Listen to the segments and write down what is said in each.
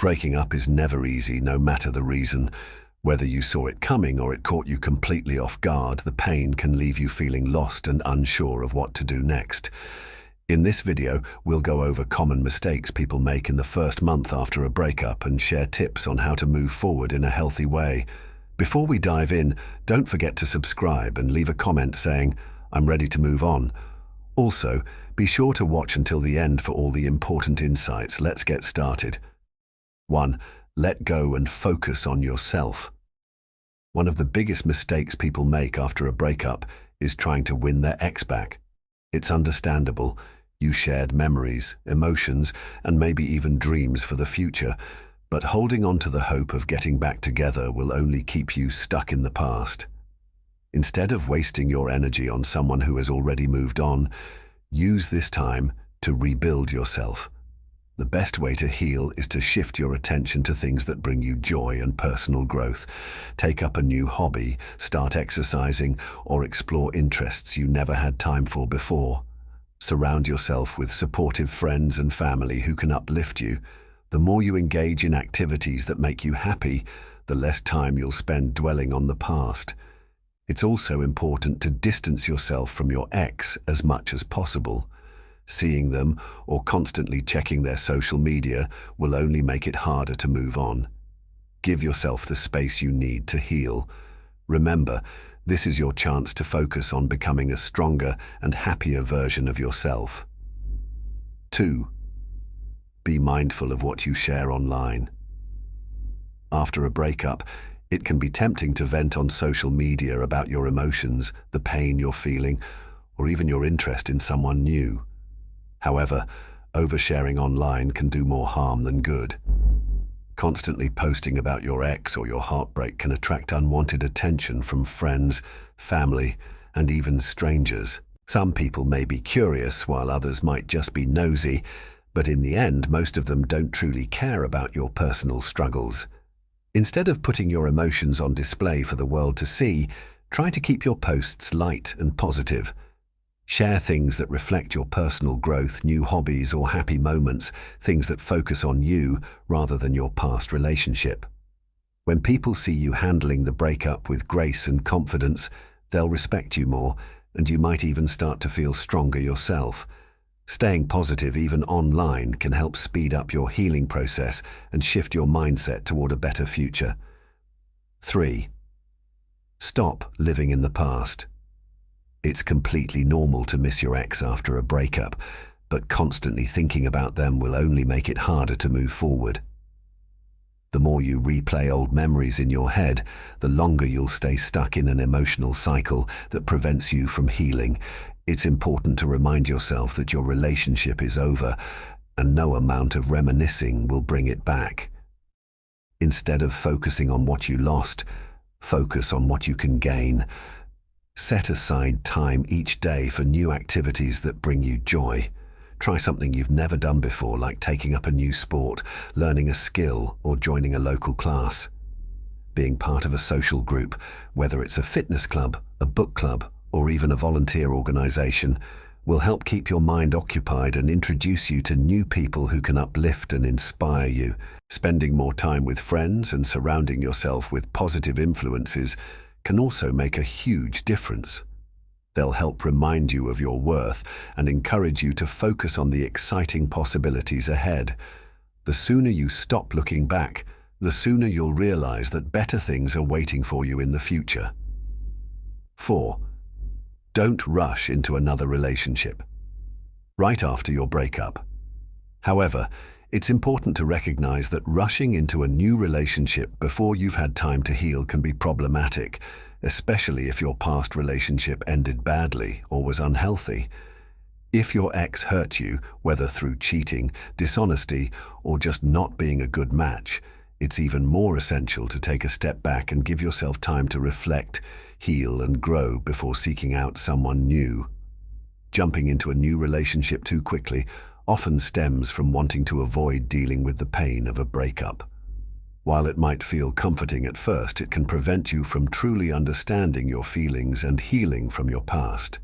Breaking up is never easy, no matter the reason. Whether you saw it coming or it caught you completely off guard, the pain can leave you feeling lost and unsure of what to do next. In this video, we'll go over common mistakes people make in the first month after a breakup and share tips on how to move forward in a healthy way. Before we dive in, don't forget to subscribe and leave a comment saying, "I'm ready to move on." Also, be sure to watch until the end for all the important insights. Let's get started. 1. Let go and focus on yourself. One of the biggest mistakes people make after a breakup is trying to win their ex back. It's understandable. You shared memories, emotions, and maybe even dreams for the future, but holding on to the hope of getting back together will only keep you stuck in the past. Instead of wasting your energy on someone who has already moved on, use this time to rebuild yourself. The best way to heal is to shift your attention to things that bring you joy and personal growth. Take up a new hobby, start exercising, or explore interests you never had time for before. Surround yourself with supportive friends and family who can uplift you. The more you engage in activities that make you happy, the less time you'll spend dwelling on the past. It's also important to distance yourself from your ex as much as possible. Seeing them or constantly checking their social media will only make it harder to move on. Give yourself the space you need to heal. Remember, this is your chance to focus on becoming a stronger and happier version of yourself. 2. Be mindful of what you share online. After a breakup, it can be tempting to vent on social media about your emotions, the pain you're feeling, or even your interest in someone new. However, oversharing online can do more harm than good. Constantly posting about your ex or your heartbreak can attract unwanted attention from friends, family, and even strangers. Some people may be curious, while others might just be nosy, but in the end, most of them don't truly care about your personal struggles. Instead of putting your emotions on display for the world to see, try to keep your posts light and positive. Share things that reflect your personal growth, new hobbies, or happy moments, things that focus on you rather than your past relationship. When people see you handling the breakup with grace and confidence, they'll respect you more, and you might even start to feel stronger yourself. Staying positive even online can help speed up your healing process and shift your mindset toward a better future. 3. Stop living in the past. It's completely normal to miss your ex after a breakup, but constantly thinking about them will only make it harder to move forward. The more you replay old memories in your head, the longer you'll stay stuck in an emotional cycle that prevents you from healing. It's important to remind yourself that your relationship is over, and no amount of reminiscing will bring it back. Instead of focusing on what you lost, focus on what you can gain. Set aside time each day for new activities that bring you joy. Try something you've never done before, like taking up a new sport, learning a skill, or joining a local class. Being part of a social group, whether it's a fitness club, a book club, or even a volunteer organization, will help keep your mind occupied and introduce you to new people who can uplift and inspire you. Spending more time with friends and surrounding yourself with positive influences can also make a huge difference. They'll help remind you of your worth and encourage you to focus on the exciting possibilities ahead. The sooner you stop looking back, the sooner you'll realize that better things are waiting for you in the future. 4. Don't rush into another relationship right after your breakup. However, it's important to recognize that rushing into a new relationship before you've had time to heal can be problematic, especially if your past relationship ended badly or was unhealthy. If your ex hurt you, whether through cheating, dishonesty, or just not being a good match, it's even more essential to take a step back and give yourself time to reflect, heal, and grow before seeking out someone new. Jumping into a new relationship too quickly often stems from wanting to avoid dealing with the pain of a breakup. While it might feel comforting at first, it can prevent you from truly understanding your feelings and healing from your past.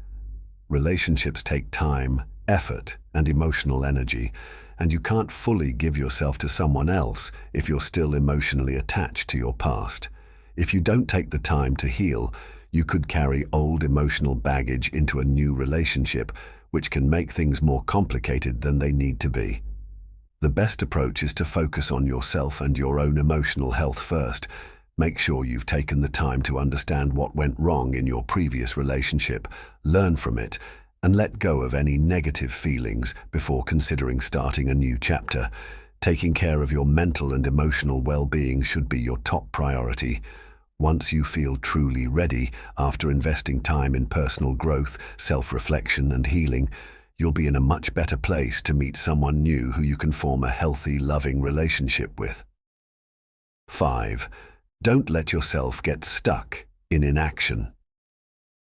Relationships take time, effort, and emotional energy, and you can't fully give yourself to someone else if you're still emotionally attached to your past. If you don't take the time to heal, you could carry old emotional baggage into a new relationship, which can make things more complicated than they need to be. The best approach is to focus on yourself and your own emotional health first. Make sure you've taken the time to understand what went wrong in your previous relationship, learn from it, and let go of any negative feelings before considering starting a new chapter. Taking care of your mental and emotional well-being should be your top priority. Once you feel truly ready, after investing time in personal growth, self-reflection, and healing, you'll be in a much better place to meet someone new who you can form a healthy, loving relationship with. 5. Don't let yourself get stuck in inaction.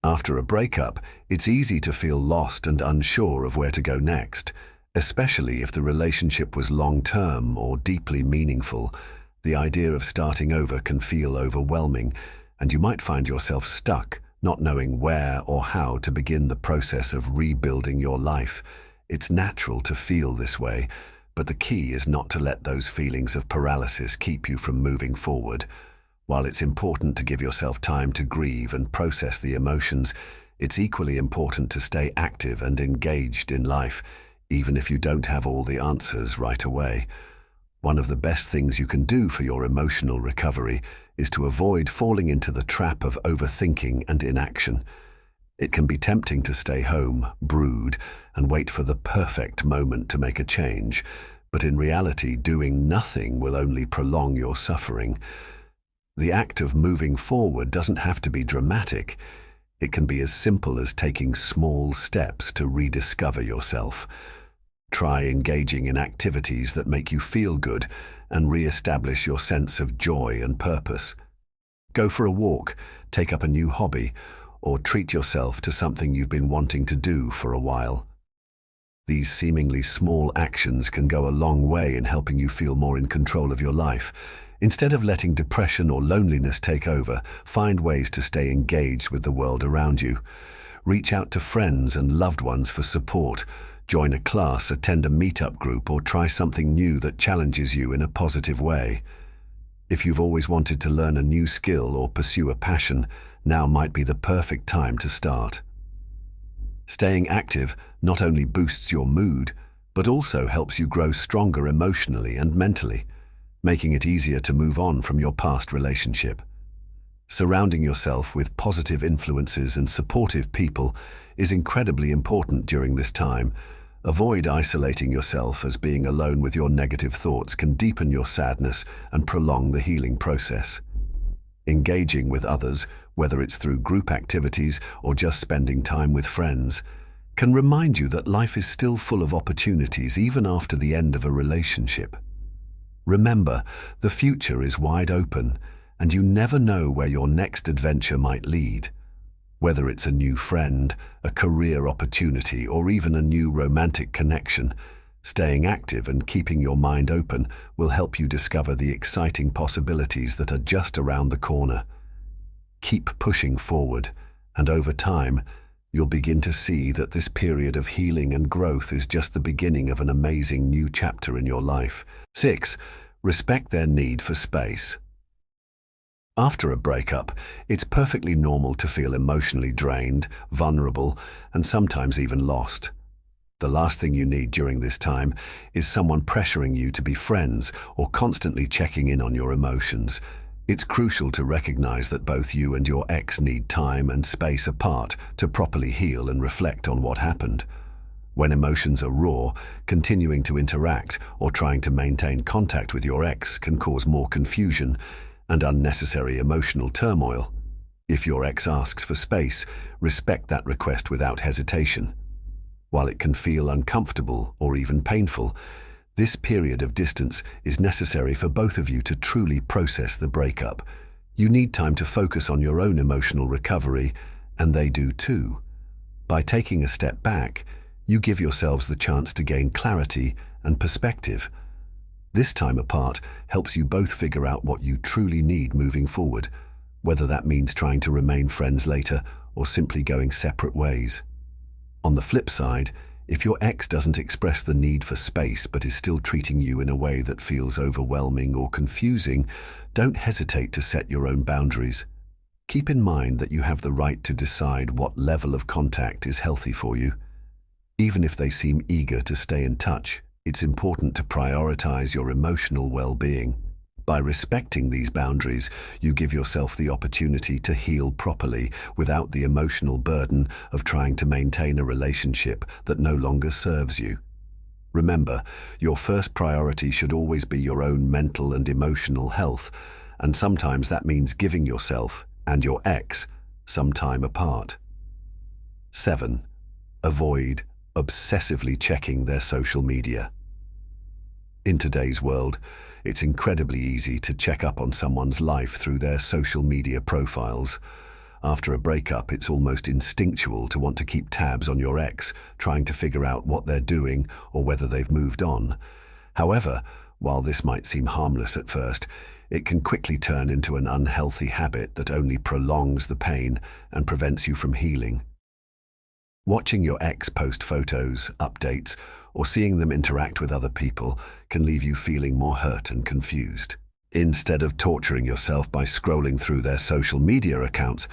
After a breakup, it's easy to feel lost and unsure of where to go next, especially if the relationship was long-term or deeply meaningful. The idea of starting over can feel overwhelming, and you might find yourself stuck, not knowing where or how to begin the process of rebuilding your life. It's natural to feel this way, but the key is not to let those feelings of paralysis keep you from moving forward. While it's important to give yourself time to grieve and process the emotions, it's equally important to stay active and engaged in life, even if you don't have all the answers right away. One of the best things you can do for your emotional recovery is to avoid falling into the trap of overthinking and inaction. It can be tempting to stay home, brood, and wait for the perfect moment to make a change, but in reality, doing nothing will only prolong your suffering. The act of moving forward doesn't have to be dramatic. It can be as simple as taking small steps to rediscover yourself. Try engaging in activities that make you feel good and re-establish your sense of joy and purpose. Go for a walk, take up a new hobby, or treat yourself to something you've been wanting to do for a while. These seemingly small actions can go a long way in helping you feel more in control of your life. Instead of letting depression or loneliness take over, find ways to stay engaged with the world around you. Reach out to friends and loved ones for support. Join a class, attend a meetup group, or try something new that challenges you in a positive way. If you've always wanted to learn a new skill or pursue a passion, now might be the perfect time to start. Staying active not only boosts your mood, but also helps you grow stronger emotionally and mentally, making it easier to move on from your past relationship. Surrounding yourself with positive influences and supportive people is incredibly important during this time. Avoid isolating yourself, as being alone with your negative thoughts can deepen your sadness and prolong the healing process. Engaging with others, whether it's through group activities or just spending time with friends, can remind you that life is still full of opportunities even after the end of a relationship. Remember, the future is wide open, and you never know where your next adventure might lead. Whether it's a new friend, a career opportunity, or even a new romantic connection, staying active and keeping your mind open will help you discover the exciting possibilities that are just around the corner. Keep pushing forward, and over time, you'll begin to see that this period of healing and growth is just the beginning of an amazing new chapter in your life. 6. Respect their need for space. After a breakup, it's perfectly normal to feel emotionally drained, vulnerable, and sometimes even lost. The last thing you need during this time is someone pressuring you to be friends or constantly checking in on your emotions. It's crucial to recognize that both you and your ex need time and space apart to properly heal and reflect on what happened. When emotions are raw, continuing to interact or trying to maintain contact with your ex can cause more confusion and unnecessary emotional turmoil. If your ex asks for space, respect that request without hesitation. While it can feel uncomfortable or even painful, this period of distance is necessary for both of you to truly process the breakup. You need time to focus on your own emotional recovery, and they do too. By taking a step back, you give yourselves the chance to gain clarity and perspective. This time apart helps you both figure out what you truly need moving forward, whether that means trying to remain friends later or simply going separate ways. On the flip side, If your ex doesn't express the need for space but is still treating you in a way that feels overwhelming or confusing, don't hesitate to set your own boundaries. Keep in mind that you have the right to decide what level of contact is healthy for you. Even if they seem eager to stay in touch, it's important to prioritize your emotional well-being. By respecting these boundaries, you give yourself the opportunity to heal properly without the emotional burden of trying to maintain a relationship that no longer serves you. Remember, your first priority should always be your own mental and emotional health, and sometimes that means giving yourself and your ex some time apart. 7. Avoid obsessively checking their social media. In today's world, it's incredibly easy to check up on someone's life through their social media profiles. After a breakup, it's almost instinctual to want to keep tabs on your ex, trying to figure out what they're doing or whether they've moved on. However, while this might seem harmless at first, it can quickly turn into an unhealthy habit that only prolongs the pain and prevents you from healing. Watching your ex post photos, updates, or seeing them interact with other people can leave you feeling more hurt and confused. Instead of torturing yourself by scrolling through their social media accounts,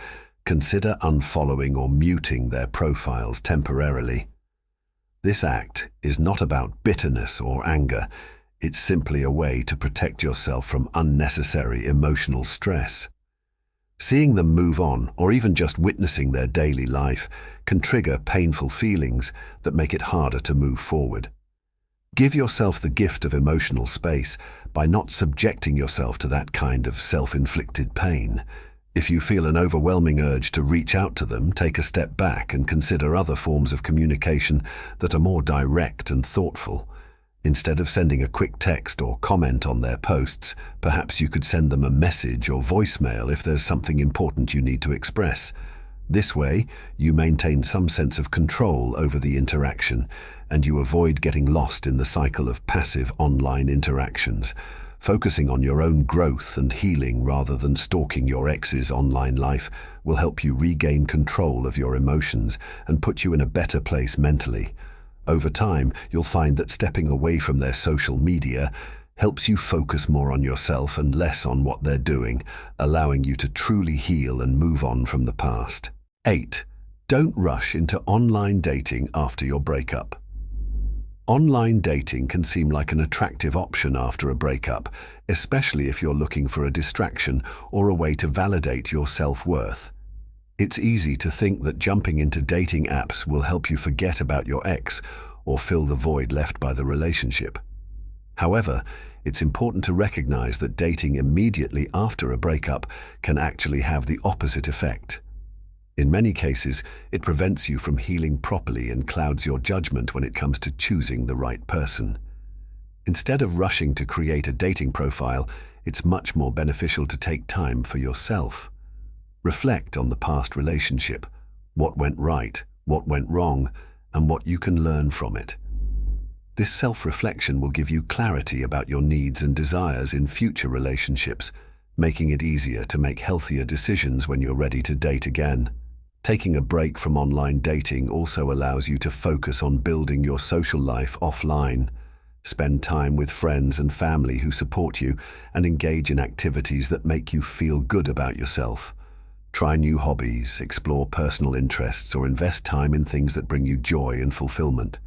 consider unfollowing or muting their profiles temporarily. This act is not about bitterness or anger. It's simply a way to protect yourself from unnecessary emotional stress. Seeing them move on, or even just witnessing their daily life, can trigger painful feelings that make it harder to move forward. Give yourself the gift of emotional space by not subjecting yourself to that kind of self-inflicted pain. If you feel an overwhelming urge to reach out to them, take a step back and consider other forms of communication that are more direct and thoughtful. Instead of sending a quick text or comment on their posts, perhaps you could send them a message or voicemail if there's something important you need to express. This way, you maintain some sense of control over the interaction, and you avoid getting lost in the cycle of passive online interactions. Focusing on your own growth and healing rather than stalking your ex's online life will help you regain control of your emotions and put you in a better place mentally. Over time, you'll find that stepping away from their social media helps you focus more on yourself and less on what they're doing, allowing you to truly heal and move on from the past. 8. Don't rush into online dating after your breakup. Online dating can seem like an attractive option after a breakup, especially if you're looking for a distraction or a way to validate your self-worth. It's easy to think that jumping into dating apps will help you forget about your ex or fill the void left by the relationship. However, it's important to recognize that dating immediately after a breakup can actually have the opposite effect. In many cases, it prevents you from healing properly and clouds your judgment when it comes to choosing the right person. Instead of rushing to create a dating profile, it's much more beneficial to take time for yourself. Reflect on the past relationship, what went right, what went wrong, and what you can learn from it. This self-reflection will give you clarity about your needs and desires in future relationships, making it easier to make healthier decisions when you're ready to date again. Taking a break from online dating also allows you to focus on building your social life offline. Spend time with friends and family who support you and engage in activities that make you feel good about yourself. Try new hobbies, explore personal interests, or invest time in things that bring you joy and fulfillment.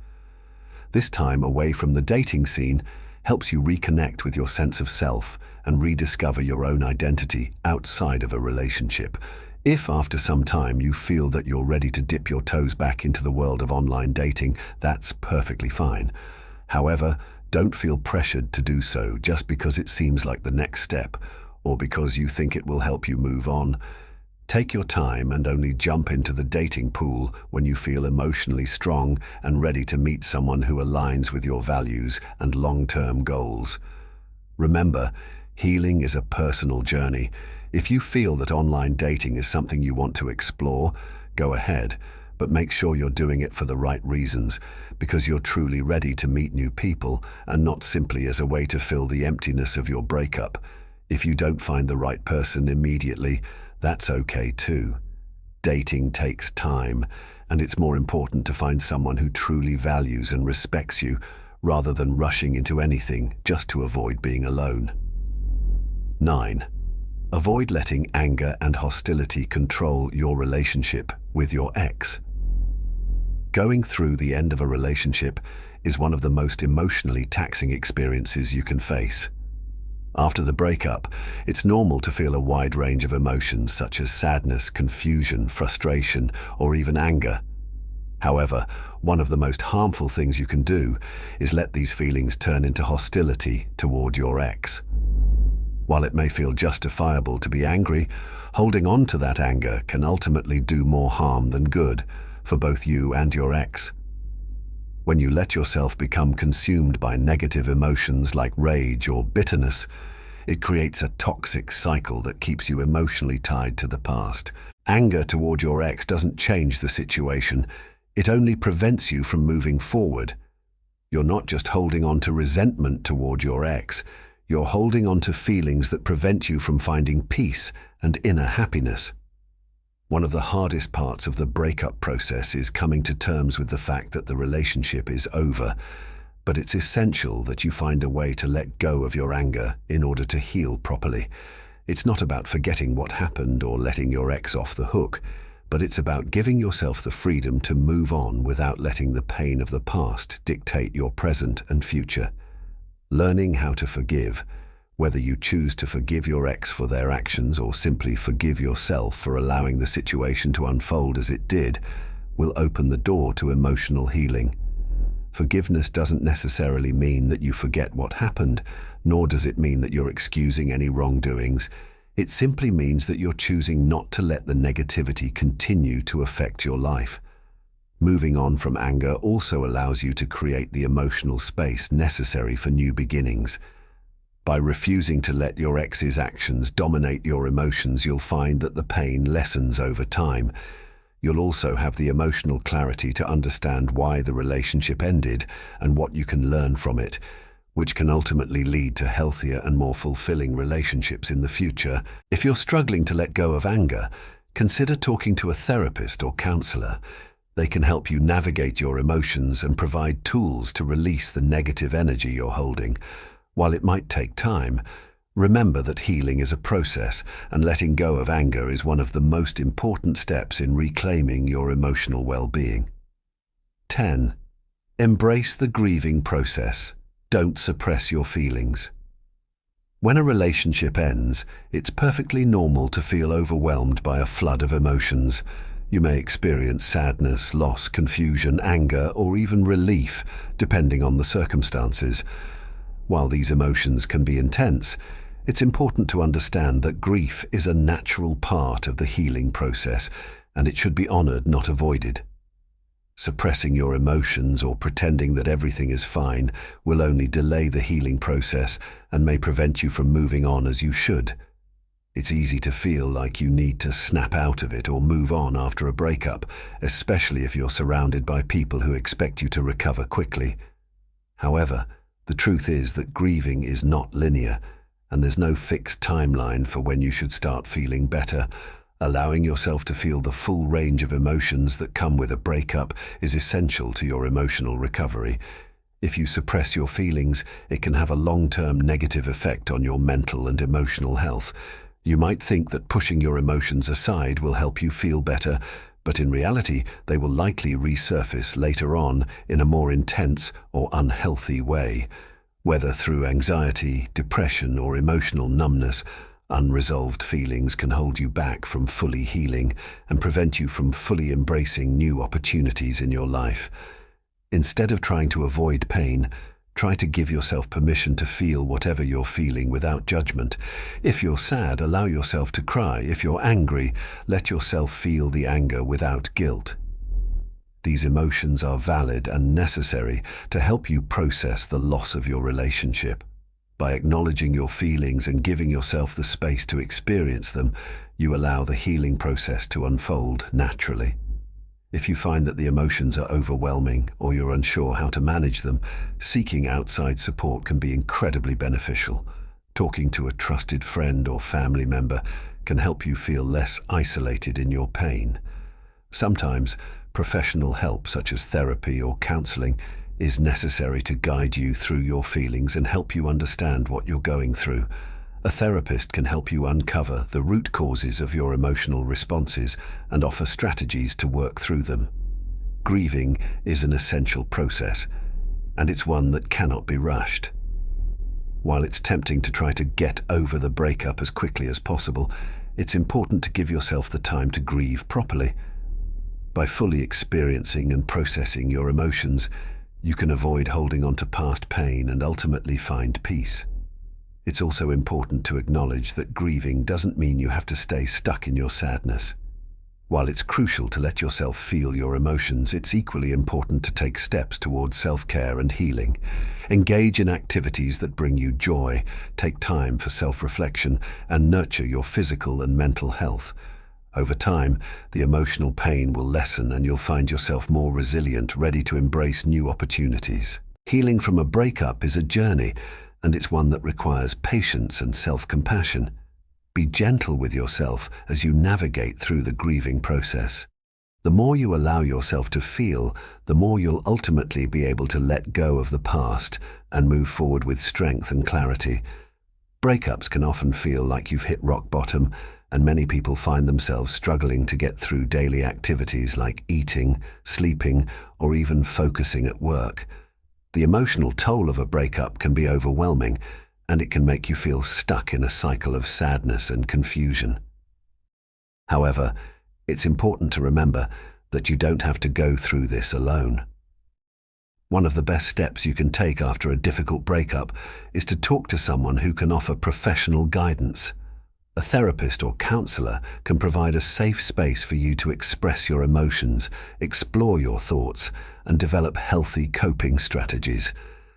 This time away from the dating scene helps you reconnect with your sense of self and rediscover your own identity outside of a relationship. If after some time you feel that you're ready to dip your toes back into the world of online dating, that's perfectly fine. However, don't feel pressured to do so just because it seems like the next step or because you think it will help you move on. Take your time and only jump into the dating pool when you feel emotionally strong and ready to meet someone who aligns with your values and long-term goals. Remember, healing is a personal journey. If you feel that online dating is something you want to explore, go ahead, but make sure you're doing it for the right reasons, because you're truly ready to meet new people and not simply as a way to fill the emptiness of your breakup. If you don't find the right person immediately, that's okay too. Dating takes time, and it's more important to find someone who truly values and respects you rather than rushing into anything just to avoid being alone. 9. Avoid letting anger and hostility control your relationship with your ex. Going through the end of a relationship is one of the most emotionally taxing experiences you can face. After the breakup, it's normal to feel a wide range of emotions such as sadness, confusion, frustration, or even anger. However, one of the most harmful things you can do is let these feelings turn into hostility toward your ex. While it may feel justifiable to be angry, holding on to that anger can ultimately do more harm than good for both you and your ex. When you let yourself become consumed by negative emotions like rage or bitterness, it creates a toxic cycle that keeps you emotionally tied to the past. Anger toward your ex doesn't change the situation, it only prevents you from moving forward. You're not just holding on to resentment toward your ex, you're holding on to feelings that prevent you from finding peace and inner happiness. One of the hardest parts of the breakup process is coming to terms with the fact that the relationship is over, but it's essential that you find a way to let go of your anger in order to heal properly. It's not about forgetting what happened or letting your ex off the hook, but it's about giving yourself the freedom to move on without letting the pain of the past dictate your present and future. Learning how to forgive, whether you choose to forgive your ex for their actions or simply forgive yourself for allowing the situation to unfold as it did, will open the door to emotional healing. Forgiveness doesn't necessarily mean that you forget what happened, nor does it mean that you're excusing any wrongdoings. It simply means that you're choosing not to let the negativity continue to affect your life. Moving on from anger also allows you to create the emotional space necessary for new beginnings. By refusing to let your ex's actions dominate your emotions, you'll find that the pain lessens over time. You'll also have the emotional clarity to understand why the relationship ended and what you can learn from it, which can ultimately lead to healthier and more fulfilling relationships in the future. If you're struggling to let go of anger, consider talking to a therapist or counselor. They can help you navigate your emotions and provide tools to release the negative energy you're holding. While it might take time, remember that healing is a process, and letting go of anger is one of the most important steps in reclaiming your emotional well-being. 10. Embrace the grieving process. Don't suppress your feelings. When a relationship ends, it's perfectly normal to feel overwhelmed by a flood of emotions. You may experience sadness, loss, confusion, anger, or even relief, depending on the circumstances. While these emotions can be intense, it's important to understand that grief is a natural part of the healing process, and it should be honored, not avoided. Suppressing your emotions or pretending that everything is fine will only delay the healing process and may prevent you from moving on as you should. It's easy to feel like you need to snap out of it or move on after a breakup, especially if you're surrounded by people who expect you to recover quickly. However, the truth is that grieving is not linear, and there's no fixed timeline for when you should start feeling better. Allowing yourself to feel the full range of emotions that come with a breakup is essential to your emotional recovery. If you suppress your feelings, it can have a long-term negative effect on your mental and emotional health. You might think that pushing your emotions aside will help you feel better, but in reality, they will likely resurface later on in a more intense or unhealthy way. Whether through anxiety, depression, or emotional numbness, unresolved feelings can hold you back from fully healing and prevent you from fully embracing new opportunities in your life. Instead of trying to avoid pain, try to give yourself permission to feel whatever you're feeling without judgment. If you're sad, allow yourself to cry. If you're angry, let yourself feel the anger without guilt. These emotions are valid and necessary to help you process the loss of your relationship. By acknowledging your feelings and giving yourself the space to experience them, you allow the healing process to unfold naturally. If you find that the emotions are overwhelming or you're unsure how to manage them, seeking outside support can be incredibly beneficial. Talking to a trusted friend or family member can help you feel less isolated in your pain. Sometimes, professional help such as therapy or counseling is necessary to guide you through your feelings and help you understand what you're going through. A therapist can help you uncover the root causes of your emotional responses and offer strategies to work through them. Grieving is an essential process, and it's one that cannot be rushed. While it's tempting to try to get over the breakup as quickly as possible, it's important to give yourself the time to grieve properly. By fully experiencing and processing your emotions, you can avoid holding on to past pain and ultimately find peace. It's also important to acknowledge that grieving doesn't mean you have to stay stuck in your sadness. While it's crucial to let yourself feel your emotions, it's equally important to take steps towards self-care and healing. Engage in activities that bring you joy, take time for self-reflection, and nurture your physical and mental health. Over time, the emotional pain will lessen and you'll find yourself more resilient, ready to embrace new opportunities. Healing from a breakup is a journey, and it's one that requires patience and self-compassion. Be gentle with yourself as you navigate through the grieving process. The more you allow yourself to feel, the more you'll ultimately be able to let go of the past and move forward with strength and clarity. Breakups can often feel like you've hit rock bottom, and many people find themselves struggling to get through daily activities like eating, sleeping, or even focusing at work. The emotional toll of a breakup can be overwhelming, and it can make you feel stuck in a cycle of sadness and confusion. However, it's important to remember that you don't have to go through this alone. One of the best steps you can take after a difficult breakup is to talk to someone who can offer professional guidance. A therapist or counselor can provide a safe space for you to express your emotions, explore your thoughts, and develop healthy coping strategies.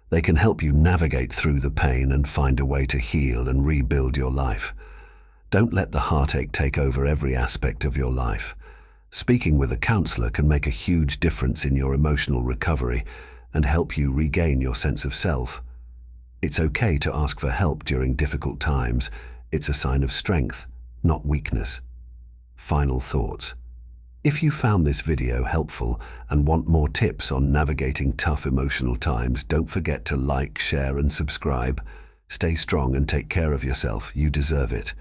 They can help you navigate through the pain and find a way to heal and rebuild your life. Don't let the heartache take over every aspect of your life. Speaking with a counselor can make a huge difference in your emotional recovery and help you regain your sense of self. It's okay to ask for help during difficult times. It's a sign of strength, not weakness. Final thoughts. If you found this video helpful and want more tips on navigating tough emotional times, don't forget to like, share, and subscribe. Stay strong and take care of yourself. You deserve it.